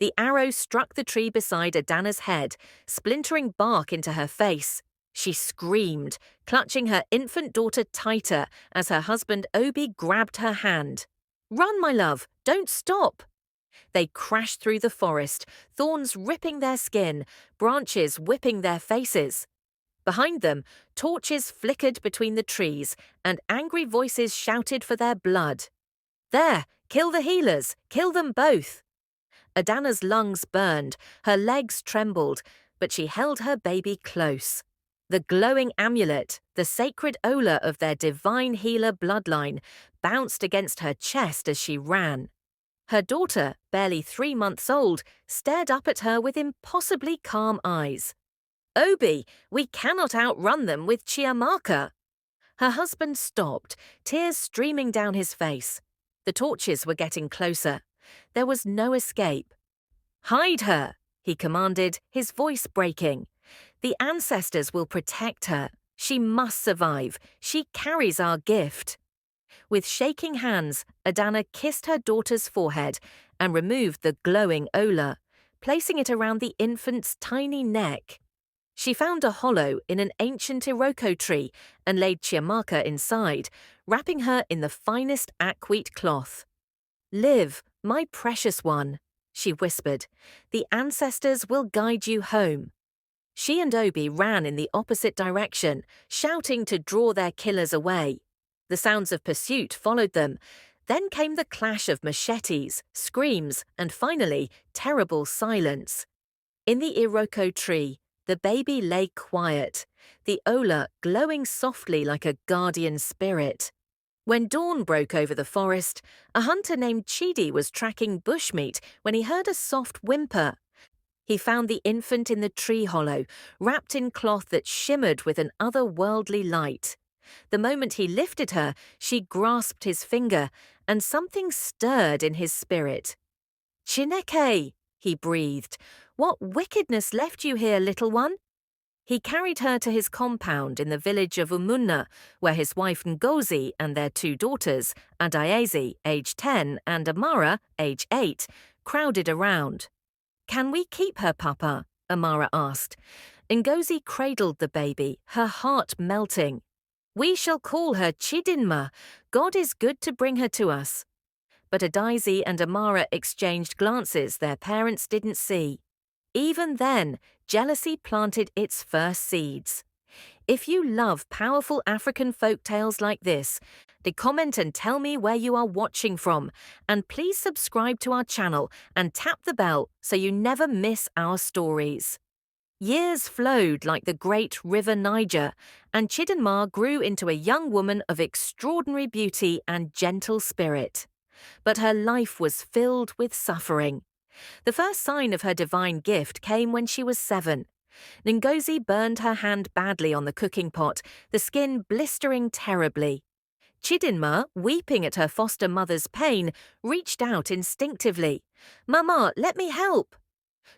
The arrow struck the tree beside Adana's head, splintering bark into her face. She screamed, clutching her infant daughter tighter as her husband Obi grabbed her hand. "Run, my love, don't stop!" They crashed through the forest, thorns ripping their skin, branches whipping their faces. Behind them, torches flickered between the trees, and angry voices shouted for their blood. "There! Kill the healers! Kill them both!" Adana's lungs burned, her legs trembled, but she held her baby close. The glowing amulet, the sacred ola of their divine healer bloodline, bounced against her chest as she ran. Her daughter, barely 3 months old, stared up at her with impossibly calm eyes. "Obi, we cannot outrun them with Chiamaka." Her husband stopped, tears streaming down his face. The torches were getting closer. There was no escape. "Hide her," he commanded, his voice breaking. "The ancestors will protect her. She must survive. She carries our gift." With shaking hands, Adana kissed her daughter's forehead and removed the glowing ola, placing it around the infant's tiny neck. She found a hollow in an ancient iroko tree and laid Chiamaka inside, wrapping her in the finest aqueat cloth. "Live, my precious one," she whispered. "The ancestors will guide you home." She and Obi ran in the opposite direction, shouting to draw their killers away. The sounds of pursuit followed them. Then came the clash of machetes, screams, and finally, terrible silence. In the iroko tree, the baby lay quiet, the ola glowing softly like a guardian spirit. When dawn broke over the forest, a hunter named Chidi was tracking bushmeat when he heard a soft whimper. He found the infant in the tree hollow, wrapped in cloth that shimmered with an otherworldly light. The moment he lifted her, she grasped his finger, and something stirred in his spirit. "Chineke," he breathed, "what wickedness left you here, little one?" He carried her to his compound in the village of Umunna, where his wife Ngozi and their 2 daughters, Adaeze, age 10, and Amara, age 8, crowded around. "Can we keep her, Papa?" Amara asked. Ngozi cradled the baby, her heart melting. "We shall call her Chidinma. God is good to bring her to us." But Adaeze and Amara exchanged glances their parents didn't see. Even then, jealousy planted its first seeds. If you love powerful African folktales like this, comment and tell me where you are watching from, and please subscribe to our channel and tap the bell so you never miss our stories. Years flowed like the great river Niger, and Chidinma grew into a young woman of extraordinary beauty and gentle spirit. But her life was filled with suffering. The first sign of her divine gift came when she was 7. Ngozi burned her hand badly on the cooking pot, the skin blistering terribly. Chidinma, weeping at her foster mother's pain, reached out instinctively. "Mama, let me help!"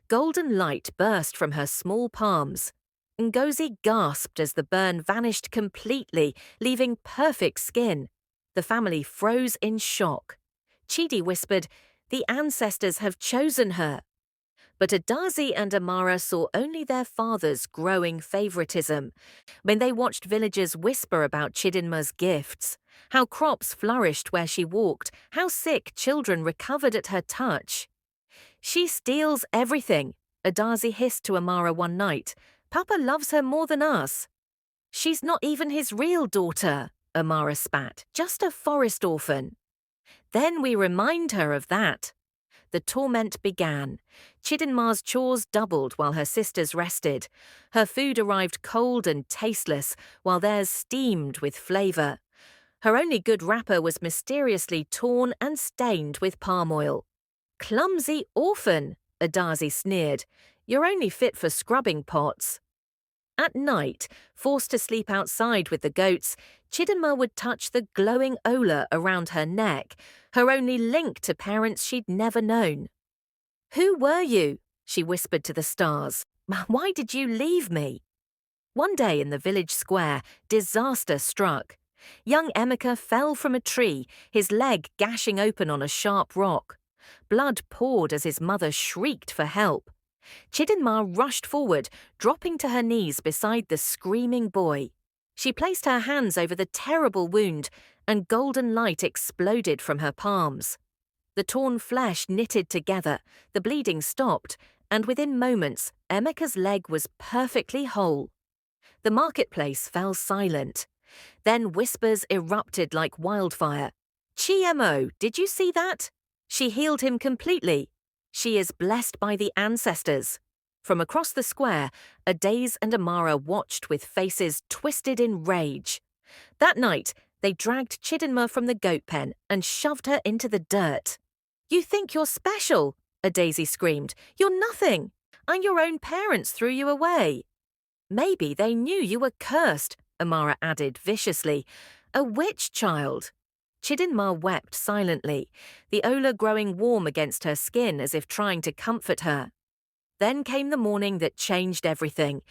Golden light burst from her small palms. Ngozi gasped as the burn vanished completely, leaving perfect skin. The family froze in shock. Chidi whispered, "The ancestors have chosen her." But Adaeze and Amara saw only their father's growing favoritism. When they watched villagers whisper about Chidinma's gifts, how crops flourished where she walked, how sick children recovered at her touch. "She steals everything," Adaeze hissed to Amara one night. "Papa loves her more than us." "She's not even his real daughter," Amara spat, "just a forest orphan." "Then we remind her of that." The torment began. Chidinma's chores doubled while her sisters rested. Her food arrived cold and tasteless, while theirs steamed with flavor. Her only good wrapper was mysteriously torn and stained with palm oil. "Clumsy orphan," Adaeze sneered. "You're only fit for scrubbing pots." At night, forced to sleep outside with the goats, Chidinma would touch the glowing ola around her neck, her only link to parents she'd never known. "Who were you?" she whispered to the stars. "Why did you leave me?" One day in the village square, disaster struck. Young Emeka fell from a tree, his leg gashing open on a sharp rock. Blood poured as his mother shrieked for help. Chidinma rushed forward, dropping to her knees beside the screaming boy. She placed her hands over the terrible wound, and golden light exploded from her palms. The torn flesh knitted together, the bleeding stopped, and within moments, Emeka's leg was perfectly whole. The marketplace fell silent. Then whispers erupted like wildfire. "Chiemo, did you see that? She healed him completely. She is blessed by the ancestors." From across the square, Adaze and Amara watched with faces twisted in rage. That night, they dragged Chidinma from the goat pen and shoved her into the dirt. "You think you're special?" Adaze screamed. "You're nothing, and your own parents threw you away." "Maybe they knew you were cursed," Amara added viciously. "A witch child." Chidinma wept silently, the Ola growing warm against her skin as if trying to comfort her. Then came the morning that changed everything.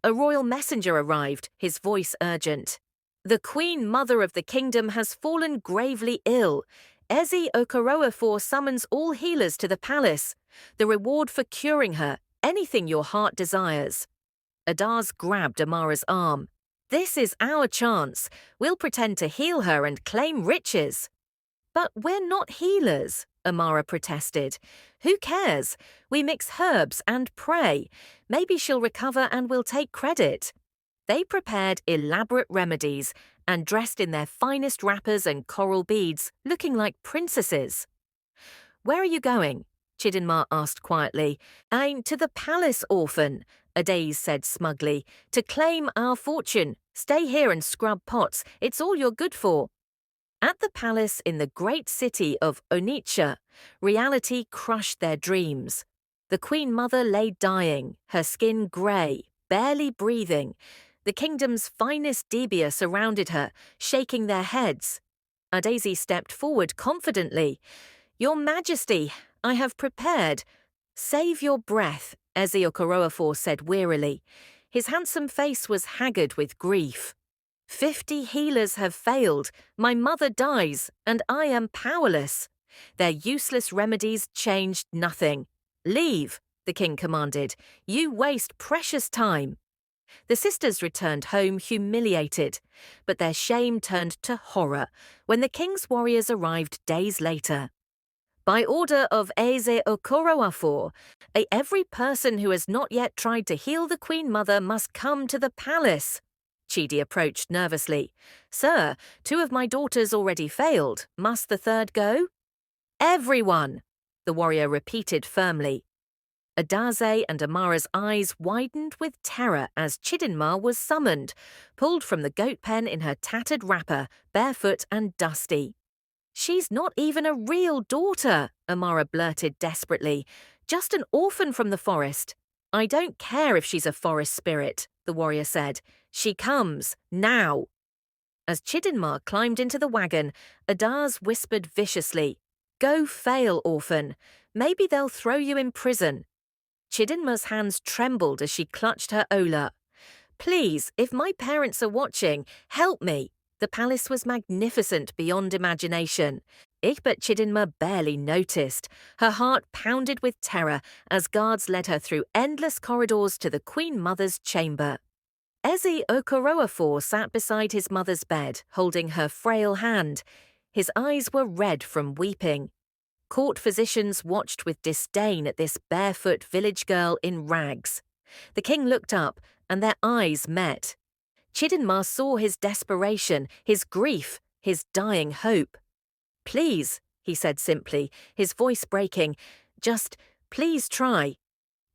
A royal messenger arrived, his voice urgent. "The Queen Mother of the Kingdom has fallen gravely ill. Ezi Okoroafor summons all healers to the palace. The reward for curing her, anything your heart desires." Adaz grabbed Amara's arm. "This is our chance. We'll pretend to heal her and claim riches." "But we're not healers," Amara protested. "Who cares? We mix herbs and pray. Maybe she'll recover and we'll take credit." They prepared elaborate remedies and dressed in their finest wrappers and coral beads, looking like princesses. "Where are you going?" Chidinma asked quietly. "To the palace, Orphan," Adaze said smugly. "To claim our fortune. Stay here and scrub pots. It's all you're good for." At the palace in the great city of Onitsha, reality crushed their dreams. The Queen Mother lay dying, her skin grey, barely breathing. The kingdom's finest debia surrounded her, shaking their heads. Adaze stepped forward confidently. "Your Majesty, I have prepared." "Save your breath," Ezi Okoroafor said wearily. His handsome face was haggard with grief. 50 healers have failed, my mother dies, and I am powerless." Their useless remedies changed nothing. "Leave," the king commanded. "You waste precious time." The sisters returned home humiliated, but their shame turned to horror when the king's warriors arrived days later. "By order of Eze Okoroafor, every person who has not yet tried to heal the Queen Mother must come to the palace." Chidi approached nervously. "Sir, 2 of my daughters already failed. Must the 3rd go?" "Everyone," the warrior repeated firmly. Adaze and Amara's eyes widened with terror as Chidinma was summoned, pulled from the goat pen in her tattered wrapper, barefoot and dusty. "She's not even a real daughter," Amara blurted desperately. "Just an orphan from the forest." "I don't care if she's a forest spirit," the warrior said. "She comes, now." As Chidinma climbed into the wagon, Adaz whispered viciously, "Go fail, Orphan. Maybe they'll throw you in prison." Chidinma's hands trembled as she clutched her Ola. "Please, if my parents are watching, help me." The palace was magnificent beyond imagination. But Chidinma barely noticed. Her heart pounded with terror as guards led her through endless corridors to the Queen Mother's chamber. Ezi Okoroafor sat beside his mother's bed, holding her frail hand. His eyes were red from weeping. Court physicians watched with disdain at this barefoot village girl in rags. The king looked up, and their eyes met. Chidinma saw his desperation, his grief, his dying hope. "Please," he said simply, his voice breaking, "just please try."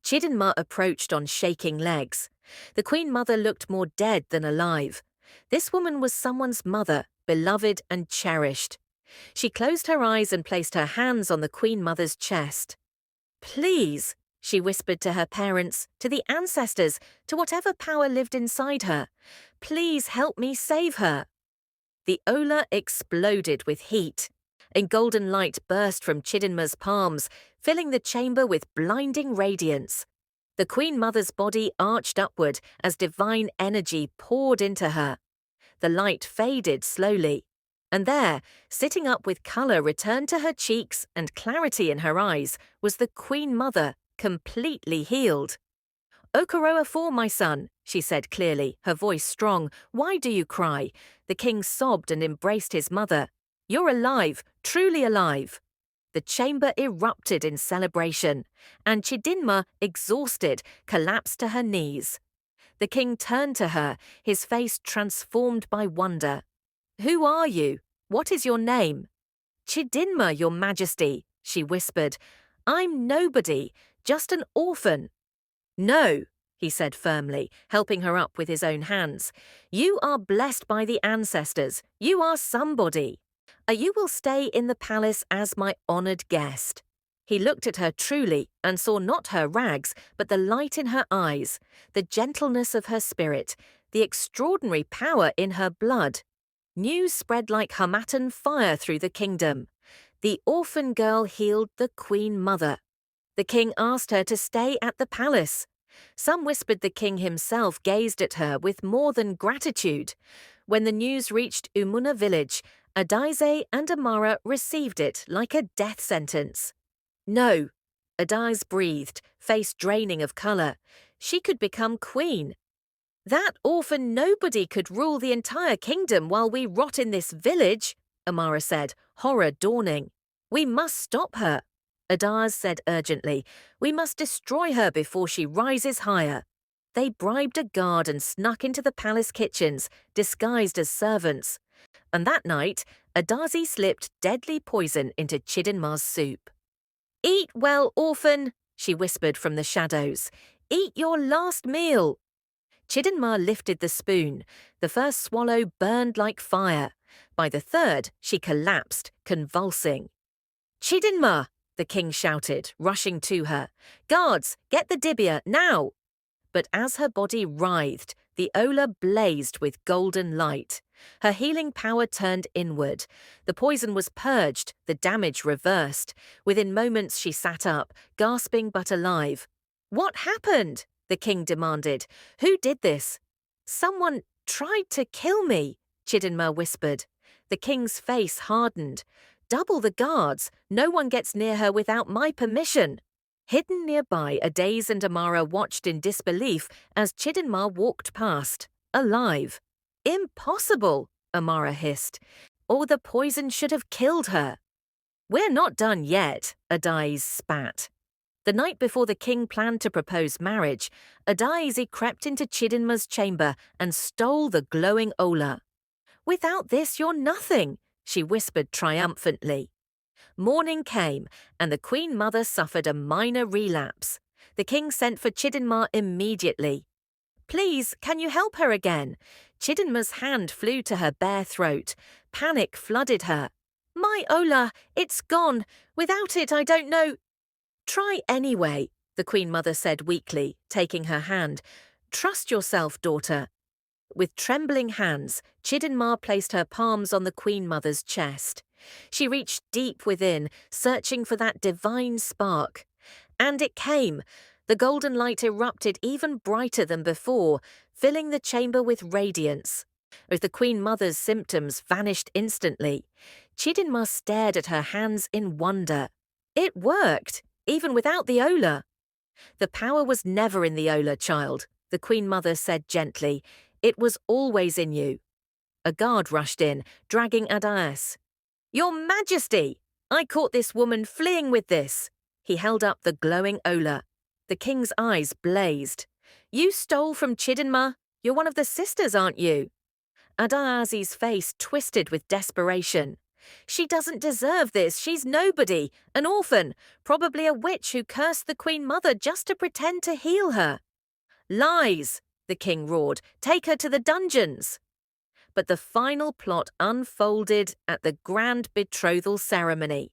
Chidinma approached on shaking legs. The Queen Mother looked more dead than alive. This woman was someone's mother, beloved and cherished. She closed her eyes and placed her hands on the Queen Mother's chest. "Please," she whispered to her parents, to the ancestors, to whatever power lived inside her. "Please help me save her." The Ola exploded with heat. A golden light burst from Chidinma's palms, filling the chamber with blinding radiance. The Queen Mother's body arched upward as divine energy poured into her. The light faded slowly. And there, sitting up with colour returned to her cheeks and clarity in her eyes, was the Queen Mother, completely healed. "Okoroa for, my son," she said clearly, her voice strong. "Why do you cry?" The king sobbed and embraced his mother. "You're alive, truly alive." The chamber erupted in celebration, and Chidinma, exhausted, collapsed to her knees. The king turned to her, his face transformed by wonder. "Who are you? What is your name?" "Chidinma, your majesty," she whispered. "I'm nobody, just an orphan." "No," he said firmly, helping her up with his own hands. "You are blessed by the ancestors. You are somebody. You will stay in the palace as my honored guest." He looked at her truly and saw not her rags, but the light in her eyes, the gentleness of her spirit, the extraordinary power in her blood. News spread like Hamatan fire through the kingdom. The orphan girl healed the Queen Mother. The king asked her to stay at the palace. Some whispered the king himself gazed at her with more than gratitude. When the news reached Umuna village, Adaize and Amara received it like a death sentence. "No," Adaize breathed, face draining of colour. "She could become queen." "That orphan nobody could rule the entire kingdom while we rot in this village," Amara said, horror dawning. "We must stop her." Adaize said urgently, "We must destroy her before she rises higher." They bribed a guard and snuck into the palace kitchens, disguised as servants. And that night, Adaize slipped deadly poison into Chidinma's soup. "Eat well, orphan," she whispered from the shadows. "Eat your last meal." Chidinma lifted the spoon. The first swallow burned like fire. By the third, she collapsed, convulsing. "Chidinma!" the king shouted, rushing to her. "Guards, get the dibia, now!" But as her body writhed, the Ola blazed with golden light. Her healing power turned inward. The poison was purged, the damage reversed. Within moments she sat up, gasping but alive. "What happened?" the king demanded. "Who did this?" "Someone tried to kill me," Chidinma whispered. The king's face hardened. "Double the guards. No one gets near her without my permission." Hidden nearby, Adaize and Amara watched in disbelief as Chidinma walked past, alive. "Impossible," Amara hissed. "Or the poison should have killed her." "We're not done yet," Adaize spat. The night before the king planned to propose marriage, Adaize crept into Chidinma's chamber and stole the glowing Ola. "Without this, you're nothing," she whispered triumphantly. Morning came, and the Queen Mother suffered a minor relapse. The king sent for Chidinma immediately. "Please, can you help her again?" Chidinma's hand flew to her bare throat. Panic flooded her. "My Ola, it's gone. Without it, I don't know." "Try anyway," the Queen Mother said weakly, taking her hand. "Trust yourself, daughter." With trembling hands, Chidinma placed her palms on the Queen Mother's chest. She reached deep within, searching for that divine spark. And it came. The golden light erupted even brighter than before, filling the chamber with radiance. As the Queen Mother's symptoms vanished instantly, Chidinma stared at her hands in wonder. It worked, even without the Ola. "The power was never in the Ola, child," the Queen Mother said gently. "It was always in you." A guard rushed in, dragging Adaize. "Your Majesty! I caught this woman fleeing with this." He held up the glowing Ola. The king's eyes blazed. "You stole from Chidinma? You're one of the sisters, aren't you?" Adaize's face twisted with desperation. "She doesn't deserve this. She's nobody, an orphan, probably a witch who cursed the Queen Mother just to pretend to heal her." "Lies!" the king roared. "Take her to the dungeons." But the final plot unfolded at the grand betrothal ceremony.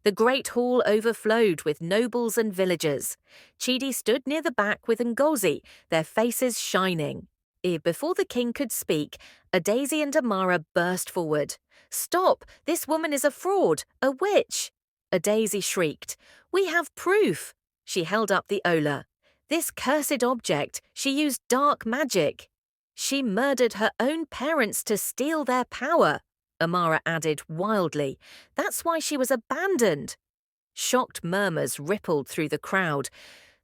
The great hall overflowed with nobles and villagers. Chidi stood near the back with Ngozi, their faces shining. Before the king could speak, Adaize and Amara burst forward. "Stop! This woman is a fraud, a witch!" Adaize shrieked. "We have proof!" She held up the Ola. "This cursed object, she used dark magic. She murdered her own parents to steal their power." Amara added wildly. That's why she was abandoned. Shocked murmurs rippled through the crowd.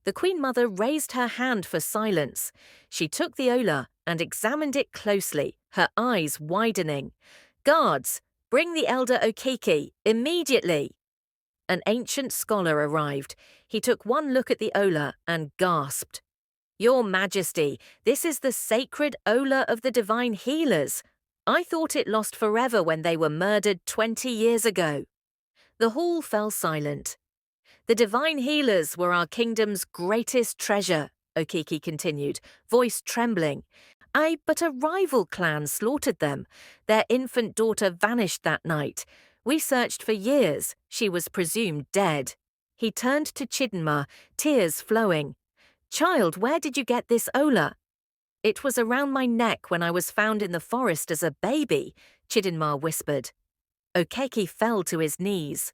The Queen Mother raised her hand for silence. She took the ola and examined it closely, her eyes widening. Guards, bring the elder Okiki, immediately. An ancient scholar arrived. He took one look at the ola and gasped. Your Majesty, this is the sacred ola of the divine healers. I thought it lost forever when they were murdered 20 years ago. The hall fell silent. The divine healers were our kingdom's greatest treasure, Okiki continued, voice trembling. But a rival clan slaughtered them. Their infant daughter vanished that night. We searched for years. She was presumed dead. He turned to Chidinma, tears flowing. Child, where did you get this ola? It was around my neck when I was found in the forest as a baby, Chidinma whispered. Okeki fell to his knees.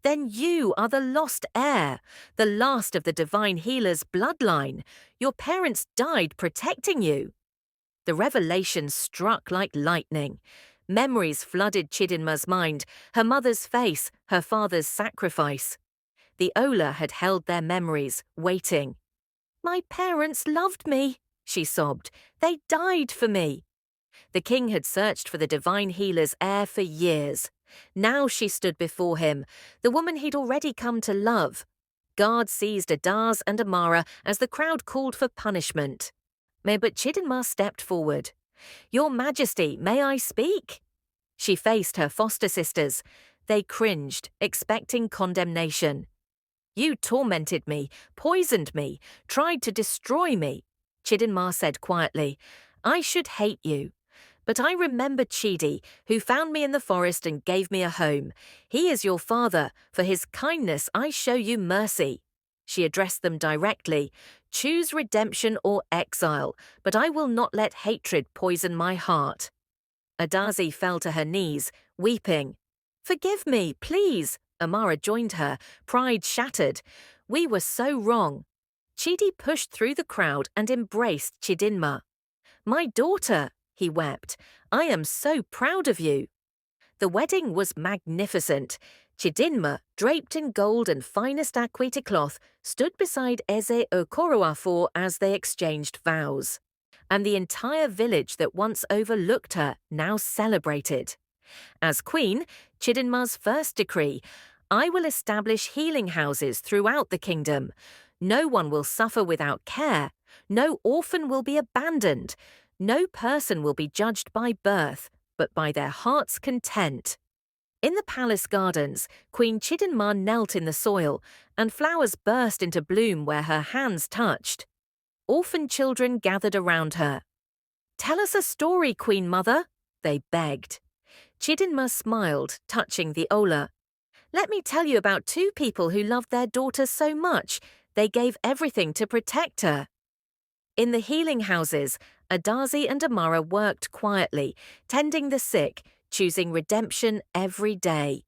Then you are the lost heir, the last of the divine healer's bloodline. Your parents died protecting you. The revelation struck like lightning. Memories flooded Chidinma's mind, her mother's face, her father's sacrifice. The ola had held their memories, waiting. My parents loved me, she sobbed. They died for me. The king had searched for the divine healer's heir for years. Now she stood before him, the woman he'd already come to love. Guards seized Adaz and Amara as the crowd called for punishment. But Chidinma stepped forward. Your Majesty, may I speak? She faced her foster sisters. They cringed, expecting condemnation. You tormented me, poisoned me, tried to destroy me, Chidinma said quietly. I should hate you. But I remember Chidi, who found me in the forest and gave me a home. He is your father. For his kindness I show you mercy. She addressed them directly. Choose redemption or exile, but I will not let hatred poison my heart. Adazi fell to her knees, weeping. Forgive me, please. Amara joined her, pride shattered. We were so wrong. Chidi pushed through the crowd and embraced Chidinma. My daughter, he wept. I am so proud of you. The wedding was magnificent. Chidinma, draped in gold and finest Akwete cloth, stood beside Eze Okoroafo as they exchanged vows. And the entire village that once overlooked her now celebrated. As queen, Chidinma's first decree, I will establish healing houses throughout the kingdom. No one will suffer without care. No orphan will be abandoned. No person will be judged by birth, but by their heart's content. In the palace gardens, Queen Chidinma knelt in the soil, and flowers burst into bloom where her hands touched. Orphan children gathered around her. Tell us a story, Queen Mother, they begged. Chidinma smiled, touching the ola. Let me tell you about two people who loved their daughter so much, they gave everything to protect her. In the healing houses, Adazi and Amara worked quietly, tending the sick, choosing redemption every day.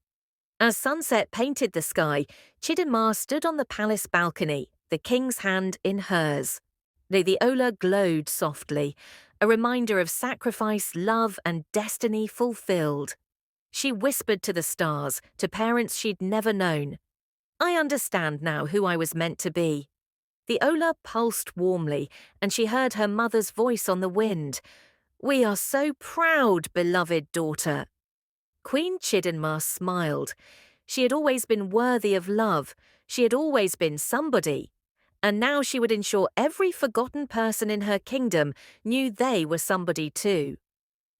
As sunset painted the sky, Chidinma stood on the palace balcony, the king's hand in hers. The ola glowed softly, a reminder of sacrifice, love, and destiny fulfilled. She whispered to the stars, to parents she'd never known. I understand now who I was meant to be. The ola pulsed warmly, and she heard her mother's voice on the wind. We are so proud, beloved daughter. Queen Chidinma smiled. She had always been worthy of love. She had always been somebody. And now she would ensure every forgotten person in her kingdom knew they were somebody too.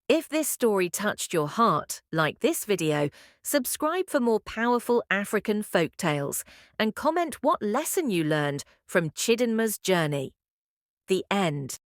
If this story touched your heart, like this video, subscribe for more powerful African folktales and comment what lesson you learned from Chidinma's journey. The end.